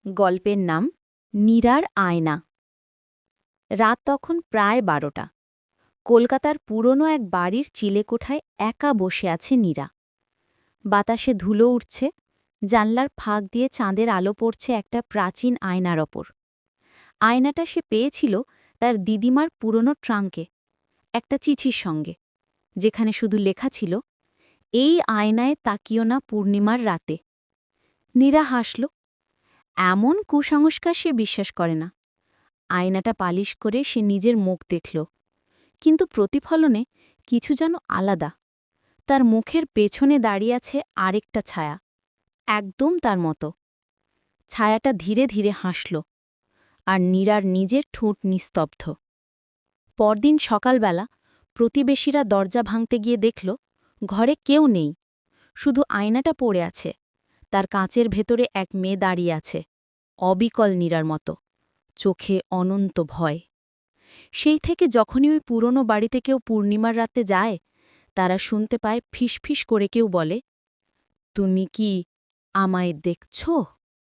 গল্পের নাম নীরার আয়না। রাত তখন প্রায় 12টা। কলকাতার পুরনো এক বাড়ির চিলেকোঠায় একা বসে আছে নীরা। বাতাসে ধুলো উঠছে, জানলার ফাঁক দিয়ে চাঁদের আলো পড়ছে একটা প্রাচীন আয়নার ওপর। আয়নাটা সে পেয়েছিল তার দিদিমার পুরনো ট্রাঙ্কে, একটা চিঠির সঙ্গে, যেখানে শুধু লেখা ছিল, এই আয়নায় তাকিও না পূর্ণিমার রাতে। নীরা হাসল। এমন কুসংস্কার সে বিশ্বাস করে না। আয়নাটা পালিশ করে সে নিজের মুখ দেখল, কিন্তু প্রতিফলনে কিছু যেন আলাদা। তার মুখের পেছনে দাঁড়িয়ে আছে আরেকটা ছায়া, একদম তার মতো। ছায়াটা ধীরে ধীরে হাসল, আর নীরার নিজের ঠোঁট নিস্তব্ধ। পরদিন সকালবেলা প্রতিবেশীরা দরজা ভাঙতে গিয়ে দেখল, ঘরে কেউ নেই, শুধু আয়নাটা পড়ে আছে। তার কাঁচের ভেতরে এক মেয়ে দাঁড়িয়ে আছে, অবিকল নীরার মতো, চোখে অনন্ত ভয়। সেই থেকে যখনই ওই পুরনো বাড়িতে কেউ পূর্ণিমার রাতে যায়, তারা শুনতে পায় ফিসফিস করে কেউ বলে, তুমি কি আমায় দেখছ?